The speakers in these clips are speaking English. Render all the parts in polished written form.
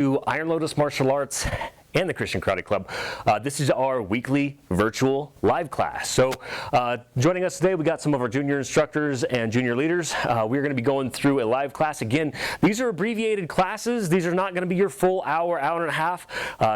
Iron Lotus Martial Arts and the Christian Karate Club. This is our weekly virtual live class. So joining us today, we got some of our junior instructors and junior leaders. We're going to be going through a live class. Again, these are abbreviated classes. These are not going to be your full hour, hour and a half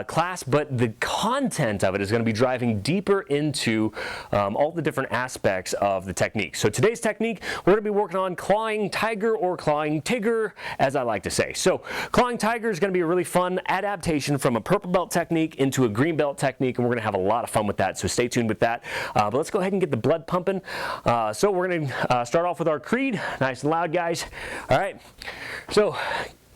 class, but the content of it is going to be driving deeper into all the different aspects of the technique. So today's technique, we're going to be working on clawing tiger or clawing tigger, as I like to say. So clawing tiger is going to be a really fun adaptation from a purple belt technique into a green belt technique, and we're going to have a lot of fun with that, so stay tuned with that. But let's go ahead and get the blood pumping. So we're going to start off with our creed, nice and loud, guys. All right, so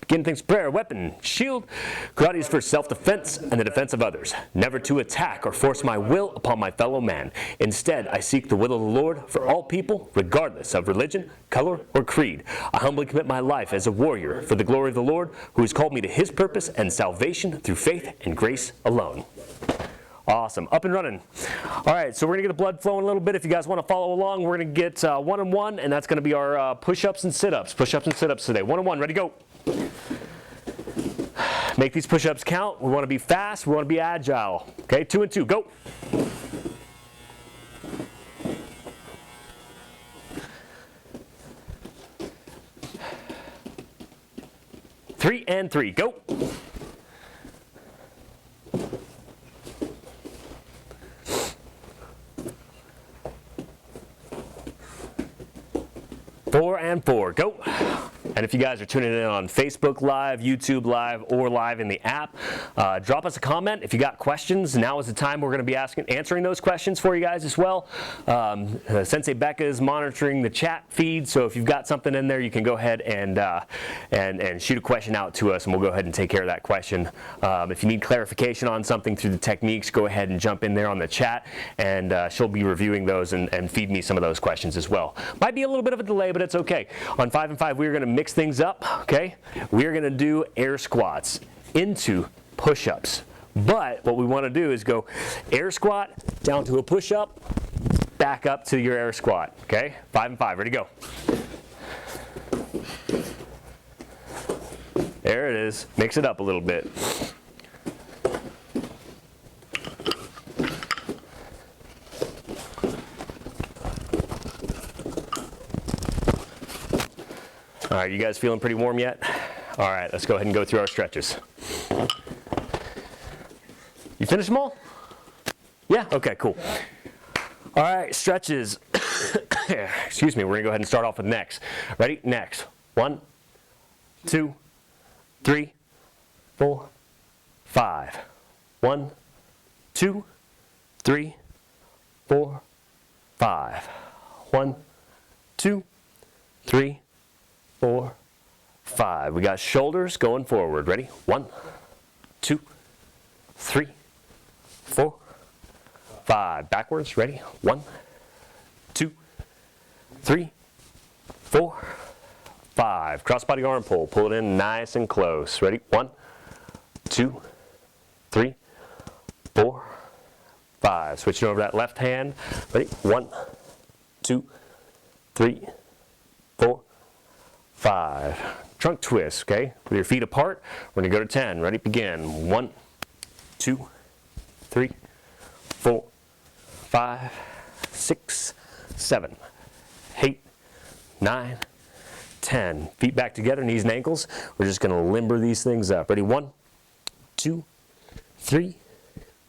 begin things prayer, weapon, shield. Karate is for self-defense and the defense of others, never to attack or force my will upon my fellow man. Instead, I seek the will of the Lord for all people, regardless of religion, color, or creed. I humbly commit my life as a warrior for the glory of the Lord, who has called me to his purpose and salvation through faith and grace alone. Awesome, up and running. All right, so we're gonna get the blood flowing a little bit. If you guys wanna follow along, we're gonna get one-on-one, and that's gonna be our push-ups and sit-ups. Push-ups and sit-ups today. One-on-one, ready, go. Make these push-ups count. We wanna be fast, we wanna be agile. Okay, 2 and 2, go. 3 and 3, go. 4 and 4, go. And if you guys are tuning in on Facebook Live, YouTube Live, or live in the app, drop us a comment. If you got questions, now is the time we're going to be answering those questions for you guys as well. Sensei Becca is monitoring the chat feed, so if you've got something in there, you can go ahead and shoot a question out to us, and we'll go ahead and take care of that question. If you need clarification on something through the techniques, go ahead and jump in there on the chat, and she'll be reviewing those and feed me some of those questions as well. Might be a little bit of a delay, but it's okay. On 5 and 5, we're going to mix things up, okay? We're going to do air squats into push-ups. But what we want to do is go air squat down to a push-up, back up to your air squat, okay? 5 and 5, ready, go. There it is. Mix it up a little bit. All right, you guys feeling pretty warm yet? All right, let's go ahead and go through our stretches. You finished them all? Yeah? Okay, cool. All right, stretches. Excuse me, we're gonna go ahead and start off with necks. Ready? Necks. 1, 2, 3, 4, 5. 1, 2, 3, 4, 5. 1, 2, 3, 4, 5. We got shoulders going forward. Ready? 1, 2, 3, 4, 5. Backwards. Ready? 1, 2, 3, 4, 5. Crossbody arm pull. Pull it in nice and close. Ready? 1, 2, 3, 4, 5. Switching over to that left hand. Ready? 1, 2, 3, 4, 5. Trunk twist, okay? With your feet apart, we're gonna go to 10. Ready, begin. 1, 2, 3, 4, 5, 6, 7, 8, 9, 10. Feet back together, knees and ankles. We're just gonna limber these things up. Ready, 1, 2, 3,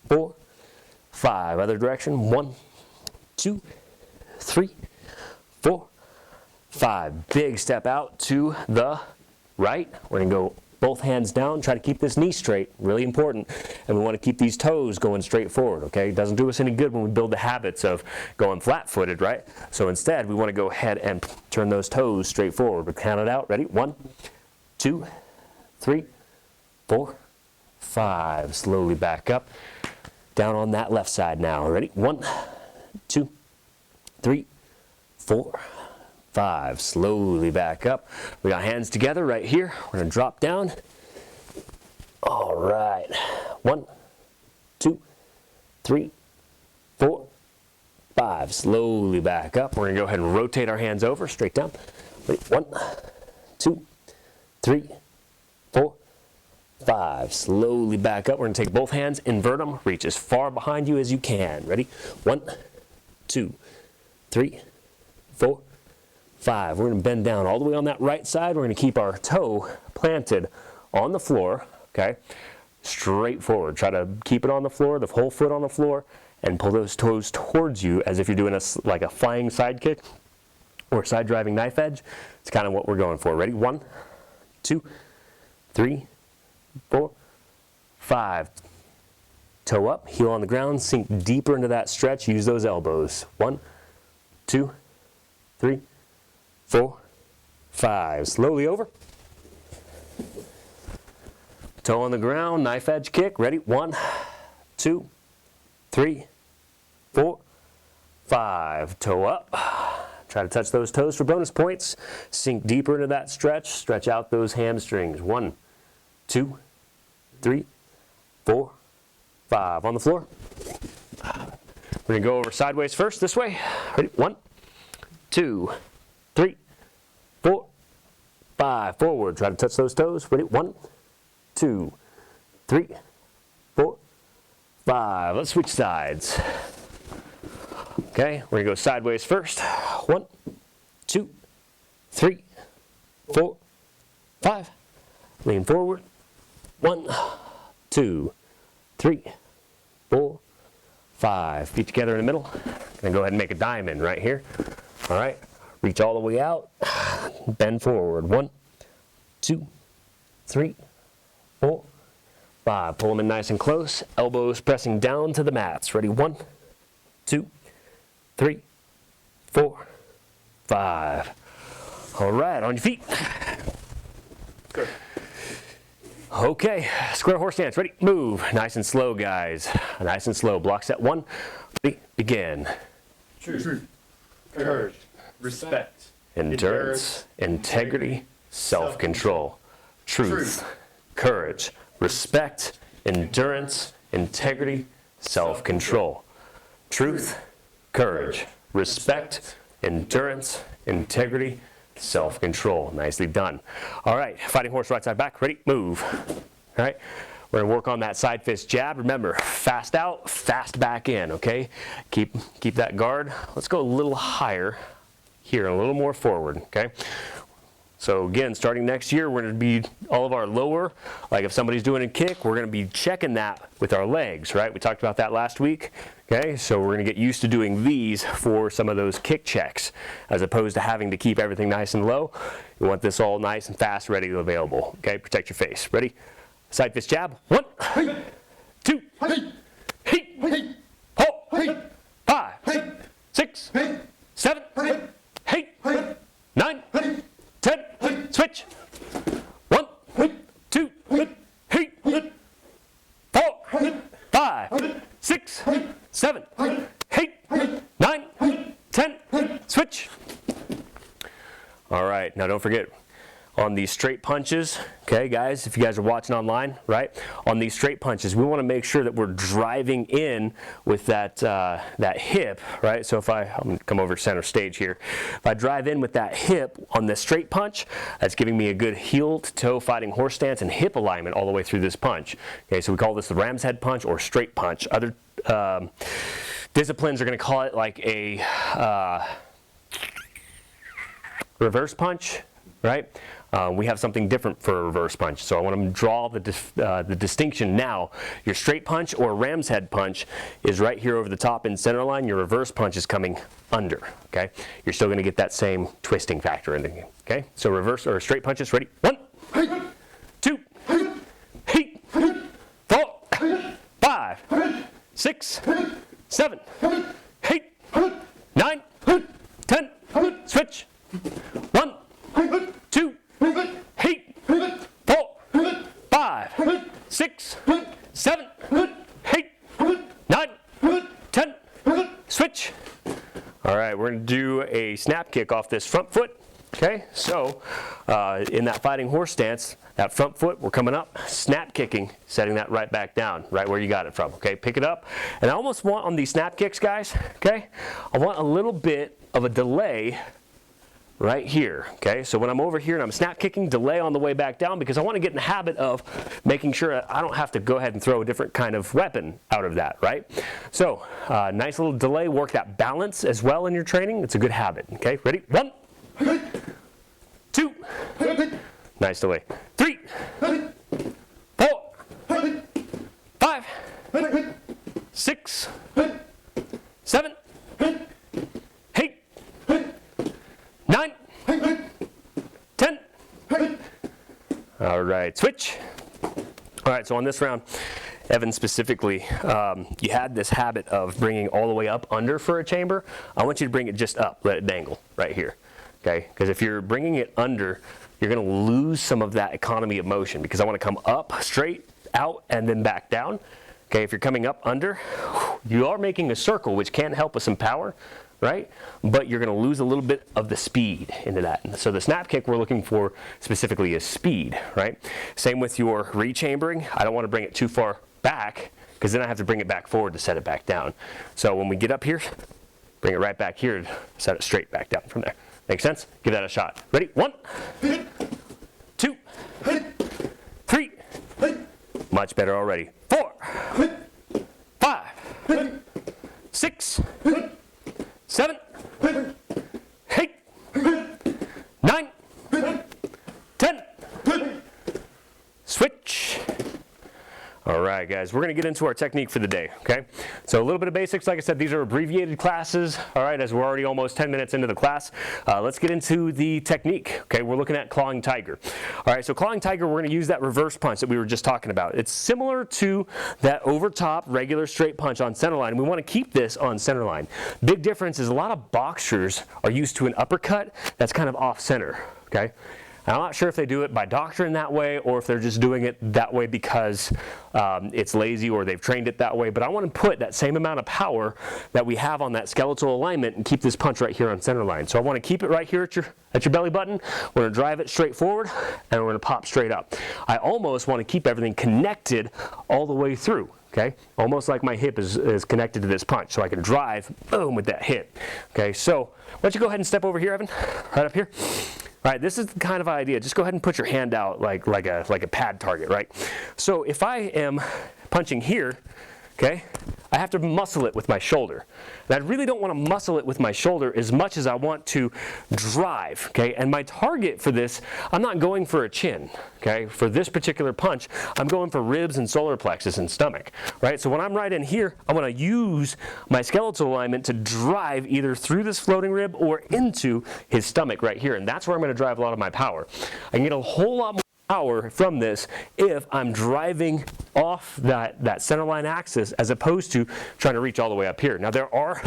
4, 5. Other direction, 1, 2, 3, 4, 5. Big step out to the right. We're going to go both hands down. Try to keep this knee straight. Really important. And we want to keep these toes going straight forward, okay? It doesn't do us any good when we build the habits of going flat-footed, right? So instead, we want to go ahead and turn those toes straight forward. We'll count it out. Ready? 1, 2, 3, 4, 5. Slowly back up. Down on that left side now. Ready? 1, 2, 3, 4, 5. Slowly back up. We got hands together right here. We're going to drop down. All right. 1, 2, 3, 4, 5. Slowly back up. We're going to go ahead and rotate our hands over, straight down. Ready? 1, 2, 3, 4, 5. Slowly back up. We're going to take both hands, invert them, reach as far behind you as you can. Ready? 1, 2, 3, 4, 5. We're going to bend down all the way on that right side. We're going to keep our toe planted on the floor, okay? Straight forward. Try to keep it on the floor, the whole foot on the floor, and pull those toes towards you as if you're doing like a flying side kick or side driving knife edge. It's kind of what we're going for. Ready? 1, 2, 3, 4, 5. Toe up, heel on the ground, sink deeper into that stretch. Use those elbows. 1, 2, 3, 4, 5. Slowly over. Toe on the ground, knife edge kick. Ready? 1, 2, 3, 4, 5. Toe up. Try to touch those toes for bonus points. Sink deeper into that stretch. Stretch out those hamstrings. 1, 2, 3, 4, 5. On the floor. We're going to go over sideways first, this way. Ready? 1, 2, 3, 4, 5. Forward. Try to touch those toes. Ready? 1, 2, 3, 4, 5. Let's switch sides. Okay, we're going to go sideways first. 1, 2, 3, 4, 5. Lean forward. 1, 2, 3, 4, 5. Feet together in the middle. Going to go ahead and make a diamond right here. All right, reach all the way out. Bend forward. 1, 2, 3, 4, 5. Pull them in nice and close. Elbows pressing down to the mats. Ready? 1, 2, 3, 4, 5. All right, on your feet. Good. Okay, square horse stance. Ready? Move. Nice and slow, guys. Nice and slow. Block set 1. Ready? Begin. Truth, courage, respect, Endurance, integrity, self-control. Truth, courage, respect, endurance, integrity, self-control. Truth, courage, respect, endurance, integrity, self-control. Nicely done. All right, fighting horse, right side back. Ready? Move. All right, we're gonna work on that side fist jab. Remember, fast out, fast back in, okay? Keep that guard. Let's go a little higher here, a little more forward, okay? So again, starting next year, we're going to be all of our lower, like if somebody's doing a kick, we're going to be checking that with our legs, right? We talked about that last week, okay? So we're going to get used to doing these for some of those kick checks, as opposed to having to keep everything nice and low. You want this all nice and fast, ready, available, okay? Protect your face. Ready? Side fist jab. 1, 2, 3, 4, 5, 6, 7, 8, 9, 10, switch. 1, 2, 3, 4, 5, 6, 7, 8, 9, 10, switch. All right, now don't forget, on these straight punches, okay, guys, if you guys are watching online, right, on these straight punches, we want to make sure that we're driving in with that that hip, right? So I'm going to come over center stage here. If I drive in with that hip on this straight punch, that's giving me a good heel to toe fighting horse stance and hip alignment all the way through this punch. Okay, so we call this the ram's head punch or straight punch. Other disciplines are going to call it like a reverse punch, right? We have something different for a reverse punch, so I want to draw the distinction now. Your straight punch or ram's head punch is right here over the top in center line. Your reverse punch is coming under, okay? You're still going to get that same twisting factor in the game, okay? So reverse or straight punches, ready? 1, 2, 3, 4, 5, 6, 7, 8, 9, 10, switch. 1, 2, 3, 4, 5, 6, 7, 8, 9, 10, switch. All right, we're going to do a snap kick off this front foot. Okay, so in that fighting horse stance, that front foot, we're coming up, snap kicking, setting that right back down, right where you got it from. Okay, pick it up. And I almost want on these snap kicks, guys, okay, I want a little bit of a delay right here, okay? So when I'm over here and I'm snap kicking, delay on the way back down because I want to get in the habit of making sure I don't have to go ahead and throw a different kind of weapon out of that, right? So nice little delay, work that balance as well in your training. It's a good habit, okay? Ready? 1, 2, nice delay. 3, 4, 5, 6, 7, 8, 9, 10. All right, switch. All right, so on this round, Evan specifically, you had this habit of bringing all the way up under for a chamber. I want you to bring it just up, let it dangle right here, okay? Because if you're bringing it under, you're going to lose some of that economy of motion because I want to come up, straight, out, and then back down. Okay, if you're coming up under, you are making a circle, which can help with some power, right? But you're going to lose a little bit of the speed into that. And so the snap kick we're looking for specifically is speed, right? Same with your rechambering. I don't want to bring it too far back because then I have to bring it back forward to set it back down. So when we get up here, bring it right back here, set it straight back down from there. Make sense? Give that a shot. Ready? 1, 2, 3. Much better already. 4, 5, 6, 7, 8, 9, 10. Switch. All right, guys, we're going to get into our technique for the day, okay? So a little bit of basics. Like I said, these are abbreviated classes, all right, as we're already almost 10 minutes into the class. Let's get into the technique, okay? We're looking at clawing tiger. All right, so clawing tiger, we're going to use that reverse punch that we were just talking about. It's similar to that over top regular straight punch on center line. We want to keep this on center line. Big difference is a lot of boxers are used to an uppercut that's kind of off center, okay? I'm not sure if they do it by doctrine that way or if they're just doing it that way because it's lazy or they've trained it that way, but I want to put that same amount of power that we have on that skeletal alignment and keep this punch right here on center line. So I want to keep it right here at your belly button. We're going to drive it straight forward and we're going to pop straight up. I almost want to keep everything connected all the way through. Okay, almost like my hip is connected to this punch, so I can drive, boom, with that hip. Okay, so why don't you go ahead and step over here, Evan, right up here. All right, this is the kind of idea. Just go ahead and put your hand out like a pad target, right? So if I am punching here, okay, I have to muscle it with my shoulder. And I really don't want to muscle it with my shoulder as much as I want to drive, okay? And my target for this, I'm not going for a chin, okay? For this particular punch, I'm going for ribs and solar plexus and stomach, right? So when I'm right in here, I want to use my skeletal alignment to drive either through this floating rib or into his stomach right here. And that's where I'm going to drive a lot of my power. I can get a whole lot more power from this if I'm driving off that center line axis as opposed to trying to reach all the way up here. Now there are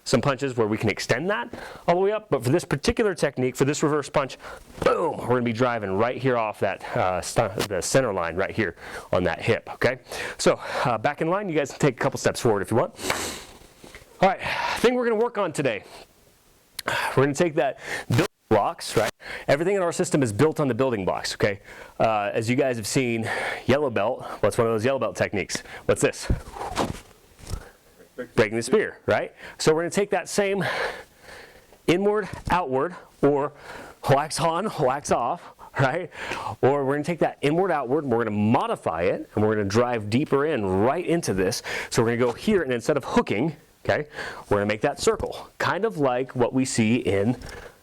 some punches where we can extend that all the way up, but for this particular technique, for this reverse punch, boom, we're going to be driving right here off that the center line right here on that hip, okay? So back in line, you guys can take a couple steps forward if you want. All right, thing we're going to work on today, we're going to take that blocks, right? Everything in our system is built on the building blocks, okay? As you guys have seen, yellow belt, what's one of those yellow belt techniques? What's this? Breaking the spear, right? So we're going to take that same inward, outward, or wax on, wax off, right? Or we're going to take that inward, outward, and we're going to modify it, and we're going to drive deeper in right into this. So we're going to go here, and instead of hooking, okay, we're going to make that circle, kind of like what we see in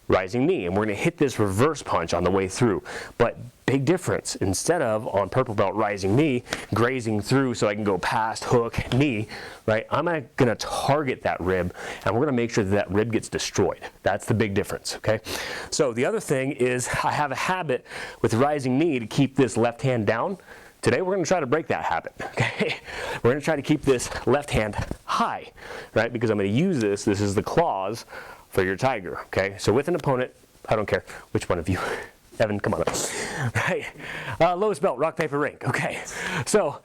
rising knee, and we're going to hit this reverse punch on the way through. But big difference, instead of on purple belt rising knee, grazing through so I can go past hook, knee, right? I'm going to target that rib, and we're going to make sure that that rib gets destroyed. That's the big difference, okay? So the other thing is I have a habit with rising knee to keep this left hand down. Today we're going to try to break that habit, okay? We're going to try to keep this left hand high, right? Because I'm going to use this is the claws for your tiger, okay? So with an opponent, I don't care which one of you. Evan, come on up. Right? Lowest belt, rock, paper, rink. Okay. So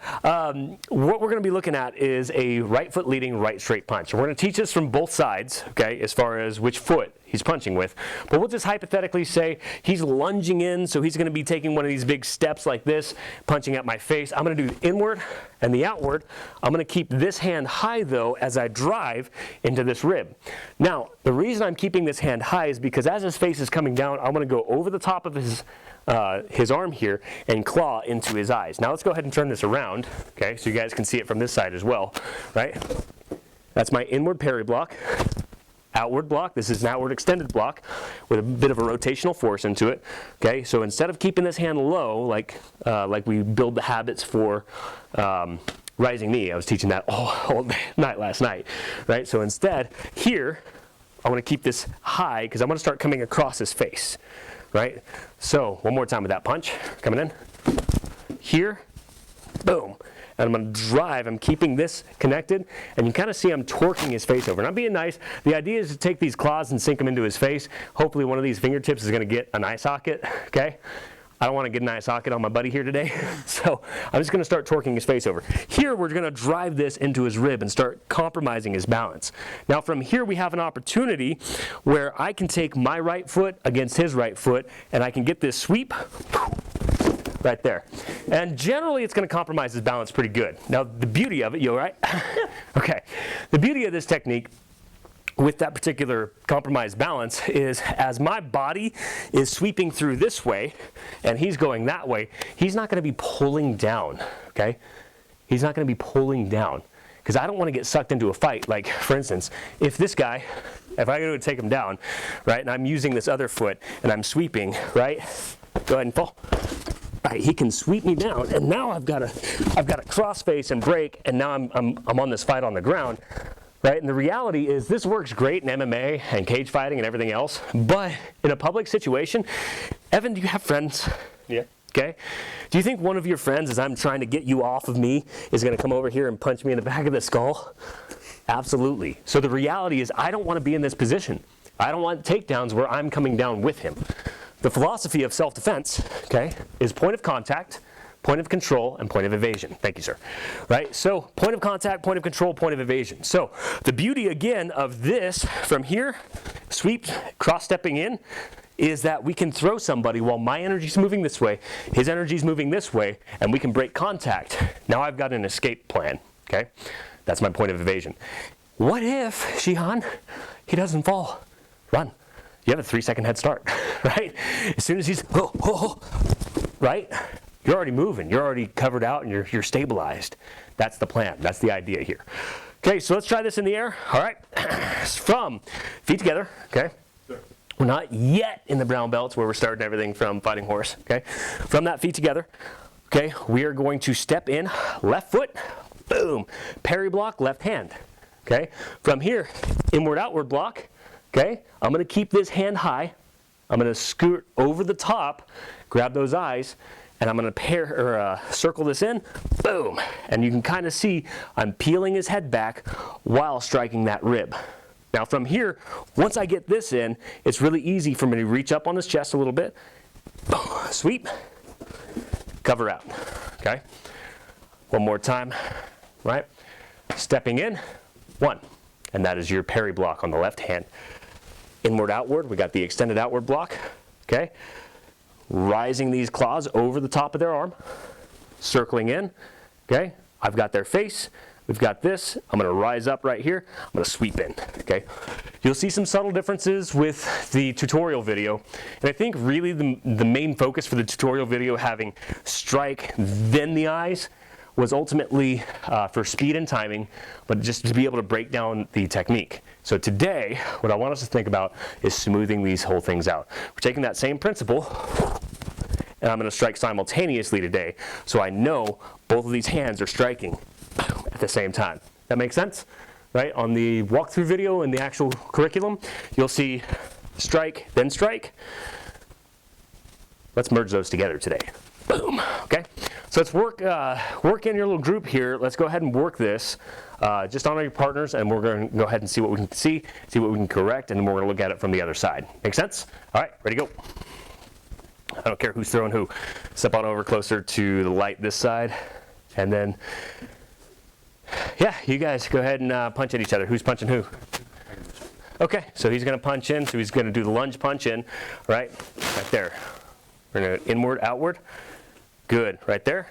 what we're going to be looking at is a right foot leading right straight punch. We're going to teach this from both sides, okay, as far as which foot he's punching with. But we'll just hypothetically say he's lunging in, so he's going to be taking one of these big steps like this, punching at my face. I'm going to do the inward and the outward. I'm going to keep this hand high, though, as I drive into this rib. Now, the reason I'm keeping this hand high is because as his face is coming down, I'm going to go over the top of his arm here and claw into his eyes. Now let's go ahead and turn this around, okay, so you guys can see it from this side as well, right? That's my inward parry block. Outward block, this is an outward extended block with a bit of a rotational force into it, okay? So instead of keeping this hand low, like we build the habits for rising knee, I was teaching that all night last night, right? So instead, here, I want to keep this high because I'm going to start coming across his face, right? So one more time with that punch, coming in, here, boom. And I'm going to drive, I'm keeping this connected, and you kind of see I'm torquing his face over. And I'm being nice. The idea is to take these claws and sink them into his face. Hopefully one of these fingertips is going to get an eye socket, okay? I don't want to get an eye socket on my buddy here today, so I'm just going to start torquing his face over. Here we're going to drive this into his rib and start compromising his balance. Now from here we have an opportunity where I can take my right foot against his right foot, and I can get this sweep right there. And generally it's going to compromise his balance pretty good. Now the beauty of it, you all right? Okay. The beauty of this technique with that particular compromised balance is as my body is sweeping through this way and he's going that way, he's not going to be pulling down, okay? He's not going to be pulling down because I don't want to get sucked into a fight. Like for instance, if this guy, if I go to take him down, right, and I'm using this other foot and I'm sweeping, right? Go ahead and fall. Right, he can sweep me down, and now I've got to cross face and break, and now I'm on this fight on the ground, right? And the reality is this works great in MMA and cage fighting and everything else, but in a public situation, Evan, do you have friends? Yeah. Okay. Do you think one of your friends, as I'm trying to get you off of me, is going to come over here and punch me in the back of the skull? Absolutely. So the reality is I don't want to be in this position. I don't want takedowns where I'm coming down with him. The philosophy of self-defense, okay, is point of contact, point of control, and point of evasion. Thank you, sir. Right? So point of contact, point of control, point of evasion. So the beauty, again, of this from here, sweep, cross-stepping in, is that we can throw somebody while my energy is moving this way, his energy is moving this way, and we can break contact. Now I've got an escape plan, okay? That's my point of evasion. What if, Shihan, he doesn't fall? Run. You have a 3-second head start, right? As soon as he's, right? You're already moving. You're already covered out and you're stabilized. That's the plan. That's the idea here. Okay, so let's try this in the air. All right. From feet together, okay? Sure. We're not yet in the brown belts where we're starting everything from fighting horse, okay? From that feet together, okay, we are going to step in, left foot, boom, parry block, left hand, okay? From here, inward, outward block. Okay, I'm going to keep this hand high. I'm going to scoot over the top, grab those eyes, and I'm going to circle this in, boom. And you can kind of see I'm peeling his head back while striking that rib. Now from here, once I get this in, it's really easy for me to reach up on his chest a little bit, boom, sweep, cover out, okay? One more time, right? Stepping in, one, and that is your parry block on the left hand. Inward, outward, we got the extended outward block, okay? Rising these claws over the top of their arm, circling in, okay? I've got their face, we've got this, I'm gonna rise up right here, I'm gonna sweep in, okay? You'll see some subtle differences with the tutorial video, and I think really the main focus for the tutorial video having strike, then the eyes, was ultimately for speed and timing, but just to be able to break down the technique. So today, what I want us to think about is smoothing these whole things out. We're taking that same principle, and I'm going to strike simultaneously today, so I know both of these hands are striking at the same time. That makes sense? Right? On the walkthrough video in the actual curriculum, you'll see strike, then strike. Let's merge those together today. Boom. Okay? So let's work in your little group here. Let's go ahead and work this just on your partners, and we're going to go ahead and see what we can see what we can correct, and then we're going to look at it from the other side. Make sense? All right, ready to go. I don't care who's throwing who. Step on over closer to the light this side, and then, yeah, you guys go ahead and punch at each other. Who's punching who? Okay, so he's going to punch in, so he's going to do the lunge punch in, right there. We're going to inward, outward. Good, right there.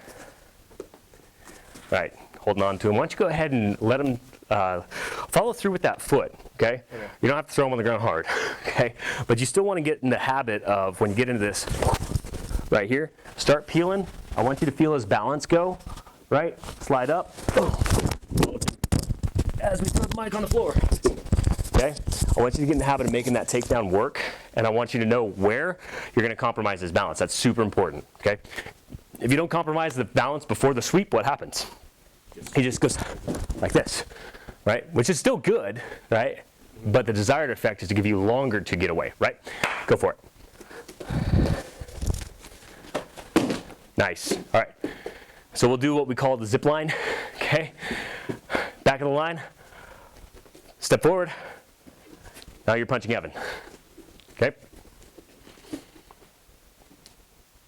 Right, holding on to him. Why don't you go ahead and let him follow through with that foot, okay? You don't have to throw him on the ground hard, okay? But you still want to get in the habit of, when you get into this right here, start peeling. I want you to feel his balance go, right? Slide up. As we throw the mic on the floor. Okay? I want you to get in the habit of making that takedown work, and I want you to know where you're going to compromise his balance. That's super important, okay? If you don't compromise the balance before the sweep, what happens? He just goes like this, right? Which is still good, right? But the desired effect is to give you longer to get away, right? Go for it. Nice. All right. So we'll do what we call the zip line, okay? Back of the line. Step forward. Now you're punching Evan. Okay?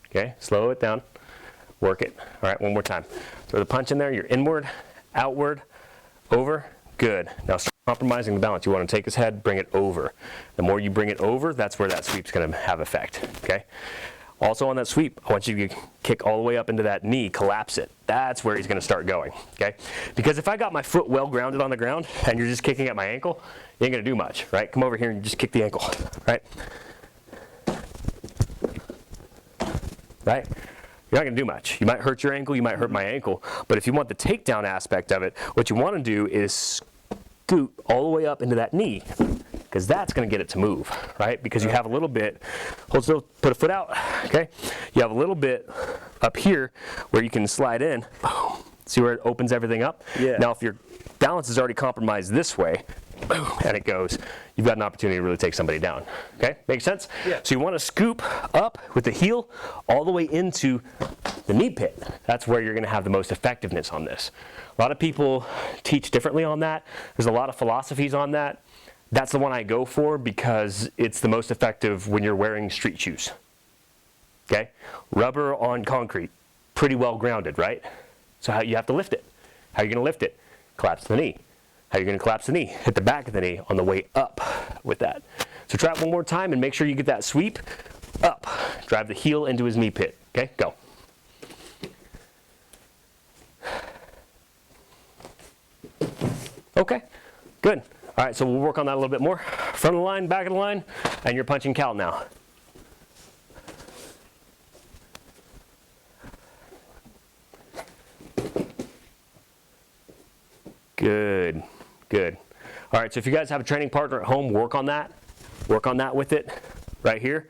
Okay, slow it down. Work it. All right, one more time. Throw the punch in there. You're inward, outward, over. Good. Now start compromising the balance. You want to take his head, bring it over. The more you bring it over, that's where that sweep's going to have effect. Okay? Also on that sweep, I want you to kick all the way up into that knee, collapse it. That's where he's going to start going, okay? Because if I got my foot well grounded on the ground and you're just kicking at my ankle, you ain't going to do much, right? Come over here and just kick the ankle, right? Right? You're not going to do much. You might hurt your ankle, you might hurt my ankle, but if you want the takedown aspect of it, what you want to do is scoot all the way up into that knee, because that's going to get it to move, right? Because you have a little bit, hold still, put a foot out, okay? You have a little bit up here where you can slide in. Boom. See where it opens everything up? Yeah. Now if your balance is already compromised this way, boom, and it goes, you've got an opportunity to really take somebody down, okay? Make sense? Yeah. So you want to scoop up with the heel all the way into the knee pit. That's where you're going to have the most effectiveness on this. A lot of people teach differently on that. There's a lot of philosophies on that. That's the one I go for because it's the most effective when you're wearing street shoes. Okay? Rubber on concrete, pretty well grounded, right? So you have to lift it. How are you going to lift it? Collapse the knee. How are you going to collapse the knee? Hit the back of the knee on the way up with that. So try it one more time and make sure you get that sweep up. Drive the heel into his knee pit. Okay? Go. Okay, good. All right, so we'll work on that a little bit more. Front of the line, back of the line, and you're punching Cal now. Good, good. All right, so if you guys have a training partner at home, work on that. Work on that with it right here.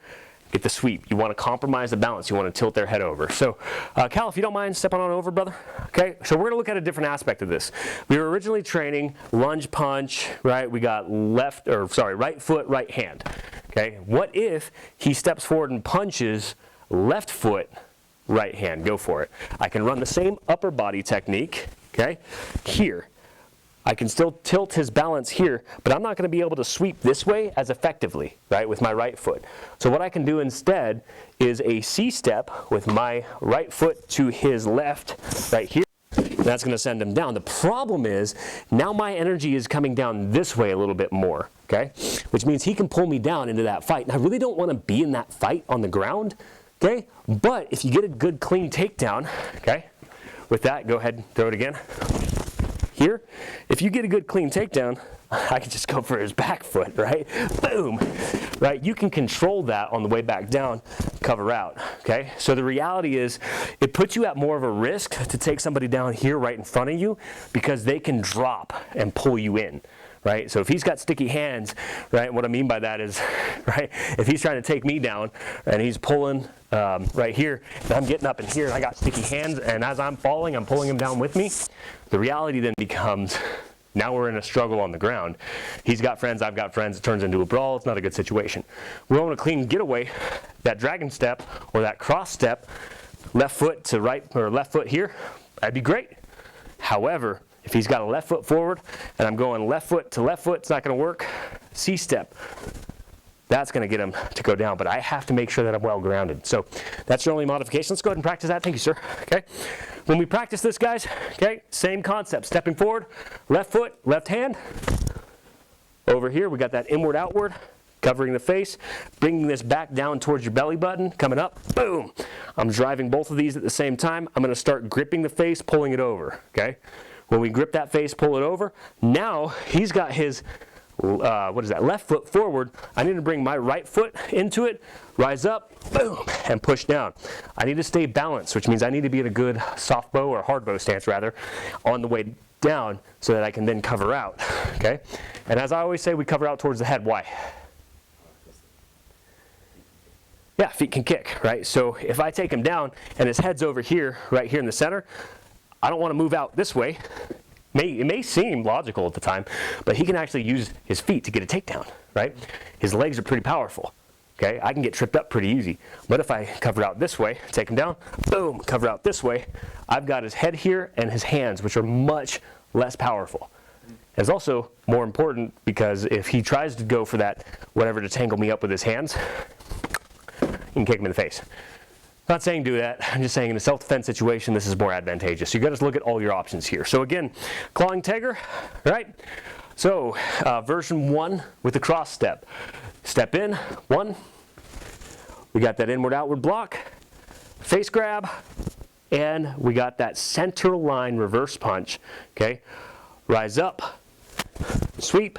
Get the sweep. You want to compromise the balance. You want to tilt their head over. So, Cal, if you don't mind stepping on over, brother. Okay, so we're going to look at a different aspect of this. We were originally training lunge punch, right? We got right foot, right hand. Okay, what if he steps forward and punches left foot, right hand? Go for it. I can run the same upper body technique, okay, here. I can still tilt his balance here, but I'm not going to be able to sweep this way as effectively, right, with my right foot. So what I can do instead is a C-step with my right foot to his left right here. That's going to send him down. The problem is now my energy is coming down this way a little bit more, okay, which means he can pull me down into that fight. And I really don't want to be in that fight on the ground, okay, but if you get a good clean takedown, okay, with that, go ahead and throw it again. Here, if you get a good clean takedown, I can just go for his back foot, right? Boom, right? You can control that on the way back down, cover out, okay? So the reality is it puts you at more of a risk to take somebody down here right in front of you because they can drop and pull you in, right? So if he's got sticky hands, right, what I mean by that is, right, if he's trying to take me down and he's pulling right here, and I'm getting up in here and I got sticky hands, and as I'm falling, I'm pulling him down with me, the reality then becomes, now we're in a struggle on the ground. He's got friends, I've got friends, it turns into a brawl, it's not a good situation. We want a clean getaway, that dragon step or that cross step, left foot to right, or left foot here, that'd be great. However, if he's got a left foot forward and I'm going left foot to left foot, it's not going to work. C-step. That's going to get him to go down, but I have to make sure that I'm well grounded. So that's your only modification. Let's go ahead and practice that. Thank you, sir. Okay. When we practice this, guys, okay, same concept. Stepping forward, left foot, left hand, Over here, we got that inward, outward, covering the face, bringing this back down towards your belly button, coming up, boom. I'm driving both of these at the same time. I'm gonna start gripping the face, pulling it over, okay? When we grip that face, pull it over, now he's got his, left foot forward. I need to bring my right foot into it, rise up, boom, and push down. I need to stay balanced, which means I need to be in a good soft bow or hard bow stance rather, on the way down so that I can then cover out, okay? And as I always say, we cover out towards the head. Why? Yeah, feet can kick, right? So if I take him down and his head's over here, right here in the center, I don't want to move out this way. It may seem logical at the time, but he can actually use his feet to get a takedown, right? His legs are pretty powerful, okay? I can get tripped up pretty easy. But if I cover out this way, take him down, boom, cover out this way, I've got his head here and his hands, which are much less powerful. It's also more important because if he tries to go for that, whatever, to tangle me up with his hands, you can kick him in the face. Not saying do that, I'm just saying in a self-defense situation, this is more advantageous. You gotta look at all your options here. So again, clawing tiger, right? So version 1 with the cross step. Step in, 1. We got that inward outward block, face grab, and we got that center line reverse punch, okay? Rise up, sweep,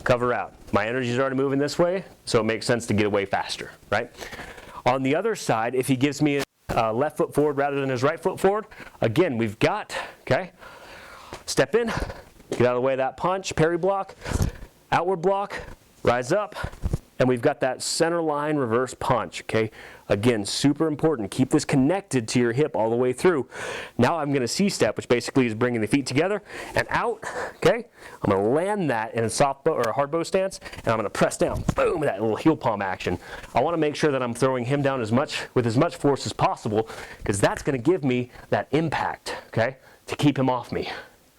cover out. My energy is already moving this way, so it makes sense to get away faster, right? On the other side, if he gives me a left foot forward rather than his right foot forward, again, we've got, okay, step in, get out of the way of that punch, parry block, outward block, rise up, and we've got that center line reverse punch, okay? Again, super important. Keep this connected to your hip all the way through. Now I'm going to C-step, which basically is bringing the feet together and out, okay? I'm going to land that in a soft bow or a hard bow stance, and I'm going to press down, boom, that little heel palm action. I want to make sure that I'm throwing him down with as much force as possible, because that's going to give me that impact, okay, to keep him off me.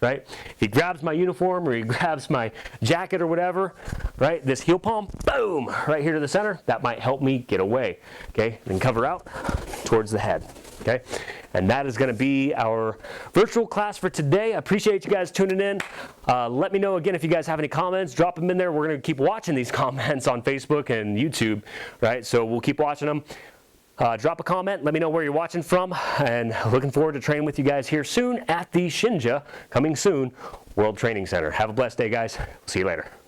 Right? If he grabs my uniform or he grabs my jacket or whatever, right? This heel palm, boom, right here to the center, that might help me get away, okay? Then cover out towards the head, okay? And that is gonna be our virtual class for today. I appreciate you guys tuning in. Let me know again if you guys have any comments, drop them in there. We're gonna keep watching these comments on Facebook and YouTube, right? So we'll keep watching them. Drop a comment, let me know where you're watching from, and looking forward to training with you guys here soon at the Shinja, coming soon, World Training Center. Have a blessed day, guys. See you later.